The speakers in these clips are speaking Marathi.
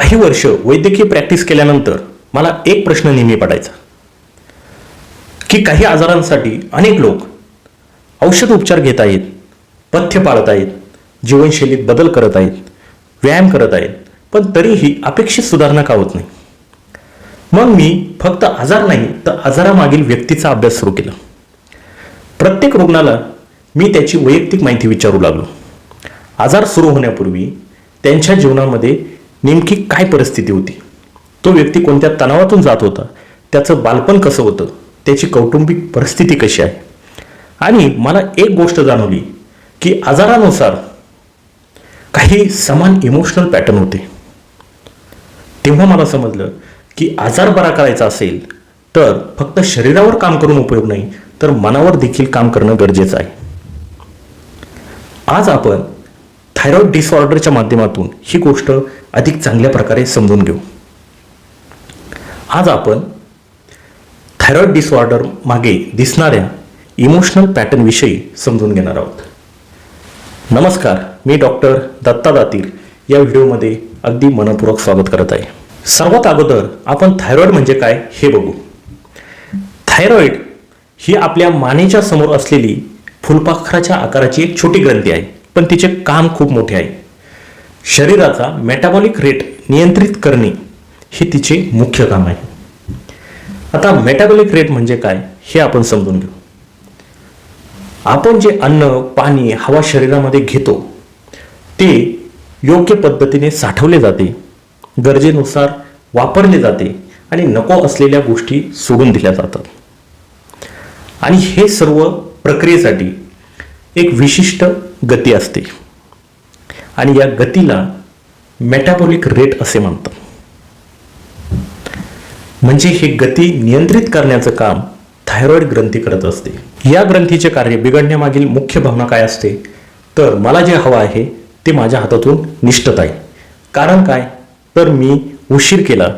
काही वर्ष वैद्यकीय प्रॅक्टिस केल्यानंतर मला एक प्रश्न नेहमी पडायचा की काही आजारांसाठी अनेक लोक औषध उपचार घेत आहेत, पथ्य पाळत आहेत, जीवनशैलीत बदल करत आहेत, व्यायाम करत आहेत, पण तरीही अपेक्षित सुधारणा का होत नाही. मग मी फक्त आजार नाही तर आजारामागील व्यक्तीचा अभ्यास सुरू केला. प्रत्येक रुग्णाला मी त्याची वैयक्तिक माहिती विचारू लागलो. आजार सुरू होण्यापूर्वी त्यांच्या जीवनामध्ये नेमकी काय परिस्थिती होती, तो व्यक्ती कोणत्या तणावातून जात होता, त्याचं बालपण कसं होतं, त्याची कौटुंबिक परिस्थिती कशी आहे. आणि मला एक गोष्ट जाणवली की आजारानुसार काही समान इमोशनल पॅटर्न होते. तेव्हा मला समजलं की आजार बरा करायचा असेल तर फक्त शरीरावर काम करून उपयोग नाही, तर मनावर देखील काम करणं गरजेचं आहे. आज आपण थायरॉइड डिसऑर्डरच्या माध्यमातून ही गोष्ट अधिक चांगल्या प्रकारे समजून घेऊ. आज आपण थायरॉइड डिसऑर्डर मागे दिसणाऱ्या इमोशनल पॅटर्न विषयी समजून घेणार आहोत. नमस्कार, मी डॉक्टर दत्ता दातीर या व्हिडिओमध्ये अगदी मनपूर्वक स्वागत करत आहे. सर्वात अगोदर आपण थायरॉइड म्हणजे काय हे बघू. थायरॉइड ही आपल्या मानेच्या समोर असलेली फुलपाखराच्या आकाराची एक छोटी ग्रंथी आहे, पण तिचे काम खूप मोठे आहे. शरीराचा मेटाबॉलिक रेट नियंत्रित करणे हे तिचे मुख्य काम आहे. आता मेटाबॉलिक रेट म्हणजे काय हे आपण समजून घेऊ. आपण जे अन्न, पाणी, हवा शरीरामध्ये घेतो ते योग्य पद्धतीने साठवले जाते, गरजेनुसार वापरले जाते आणि नको असलेल्या गोष्टी सोडून दिल्या जातात. आणि हे सर्व प्रक्रियेसाठी एक विशिष्ट गती असते आणि या गतीला मेटाबॉलिक रेट असे म्हणतात. म्हणजे हे गती नियंत्रित करण्याचं काम थायरॉइड ग्रंथी करत असते. या ग्रंथीचे कार्य बिघडण्यामागील मुख्य भावना काय असते, तर मला जे हवं आहे ते माझ्या हातातून निष्ठत आहे. कारण काय, तर मी उशीर केला,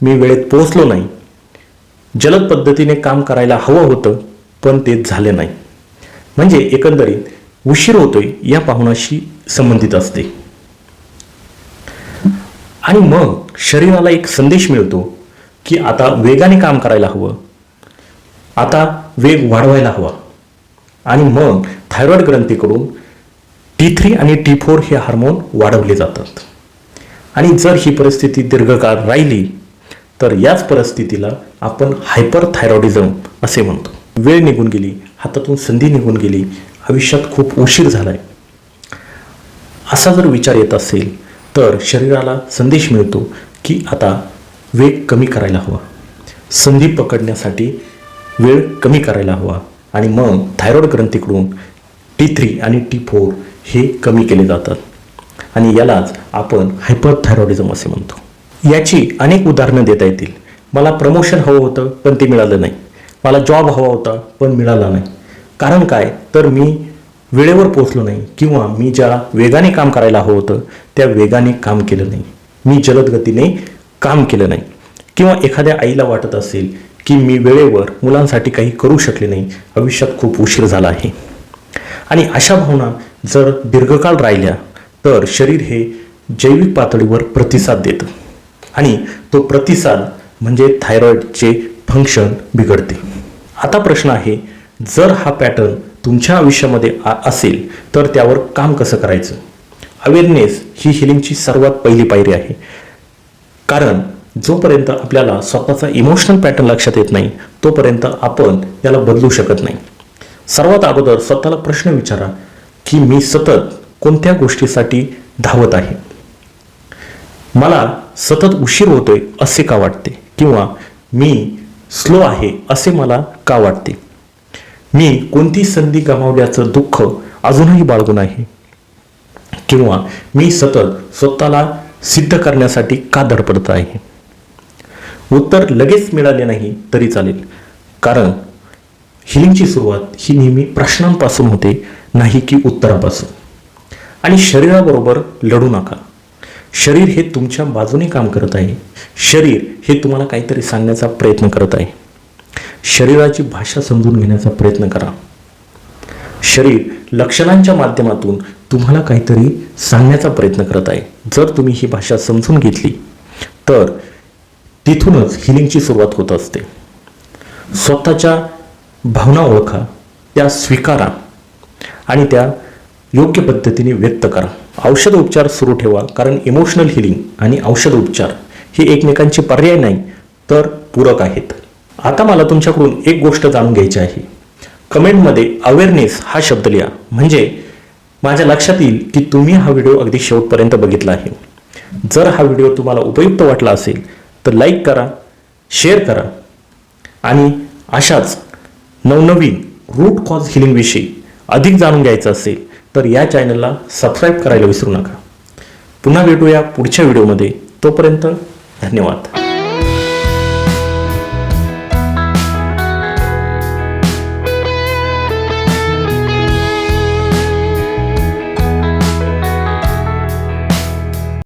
मी वेळेत पोहोचलो नाही, जलद पद्धतीने काम करायला हवं होतं पण ते झाले नाही. म्हणजे एकंदरीत उशीर होतोय या भावनाशी संबंधित असते. आणि मग शरीराला एक संदेश मिळतो की आता वेगाने काम करायला हवं, आता वेग वाढवायला हवा. आणि मग थायरॉइड ग्रंथीकडून T3 आणि T4 हे हार्मोन वाढवले जातात. आणि जर ही परिस्थिती दीर्घकाळ राहिली तर याच परिस्थितीला आपण हायपरथायरॉइडिझम असे म्हणतो. वेळ निघून गेली, हातातून संधी निघून गेली, आयुष्यात खूप उशीर झालाय असा जर विचार येत असेल तर शरीराला संदेश मिळतो की आता वेग कमी करायला हवा, संधी पकडण्यासाठी वेळ कमी करायला हवा. आणि मग थायरॉइड ग्रंथीकडून T3 आणि T4 हे कमी केले जातात आणि यालाच आपण हायपरथायरॉइडिझम असे म्हणतो. याची अनेक उदाहरणं देता येतील. मला प्रमोशन हवं होतं पण ते मिळालं नाही, मला जॉब हवा होता पण मिळाला नाही. कारण काय, तर मी वेळेवर पोहोचलो नाही किंवा मी ज्या वेगाने काम करायला हवं होतं त्या वेगाने काम केलं नाही, मी जलद गतीने काम केलं नाही. किंवा एखाद्या आईला वाटत असेल की मी वेळेवर मुलांसाठी काही करू शकले नाही, आयुष्यात खूप उशीर झाला आहे. आणि अशा भावना जर दीर्घकाळ राहिल्या तर शरीर हे जैविक पातळीवर प्रतिसाद देतं आणि तो प्रतिसाद म्हणजे थायरॉइडचे फंक्शन बिघडते. आता प्रश्न आहे, जर हा पॅटर्न तुमच्या आयुष्यामध्ये असेल तर त्यावर काम कसं करायचं. अवेअरनेस ही हिलिंगची सर्वात पहिली पायरी आहे. कारण जोपर्यंत आपल्याला स्वतःचा इमोशनल पॅटर्न लक्षात येत नाही तोपर्यंत आपण त्याला बदलू शकत नाही. सर्वात अगोदर स्वतःला प्रश्न विचारा की मी सतत कोणत्या गोष्टीसाठी धावत आहे. मला सतत उशीर होतोय असे का वाटते, किंवा मी स्लो आहे असे मला का वाटते. मी कोणती संधी गमावल्याचं दुःख अजूनही बाळगून आहे, किंवा मी सतत स्वतःला सिद्ध करण्यासाठी का धडपडत आहे. उत्तर लगेच मिळाले नाही तरी चालेल, कारण हिलिंगची सुरुवात ही नेहमी प्रश्नांपासून होते, नाही की उत्तरापासून. आणि शरीराबरोबर लढू नका. शरीर हे तुमच्या बाजूने काम करत आहे. शरीर हे तुम्हाला काहीतरी सांगण्याचा प्रयत्न करत आहे. शरीराची भाषा समजून घेण्याचा प्रयत्न करा. शरीर लक्षणांच्या माध्यमातून तुम्हाला काहीतरी सांगण्याचा प्रयत्न करत आहे. जर तुम्ही ही भाषा समजून घेतली तर तिथूनच हिलिंगची सुरुवात होत असते. स्वतःच्या भावना ओळखा, त्या स्वीकारा आणि त्या योग्य पद्धतीने व्यक्त करा. औषध उपचार सुरू ठेवा, कारण इमोशनल हिलिंग आणि औषध उपचार हे एकमेकांचे पर्याय नाही तर पूरक आहेत. आता मला तुमच्याकडून एक गोष्ट जाणून घ्यायची आहे. कमेंटमध्ये अवेअरनेस हा शब्द लिहा, म्हणजे माझ्या लक्षात येईल की तुम्ही हा व्हिडिओ अगदी शेवटपर्यंत बघितला आहे. जर हा व्हिडिओ तुम्हाला उपयुक्त वाटला असेल तर लाईक करा, शेअर करा आणि अशाच नवनवीन रूट कॉज हिलिंगविषयी अधिक जाणून घ्यायचं असेल तर या चॅनलला सबस्क्राईब करायला विसरू नका. पुन्हा भेटूया पुढच्या व्हिडिओमध्ये. तोपर्यंत धन्यवाद.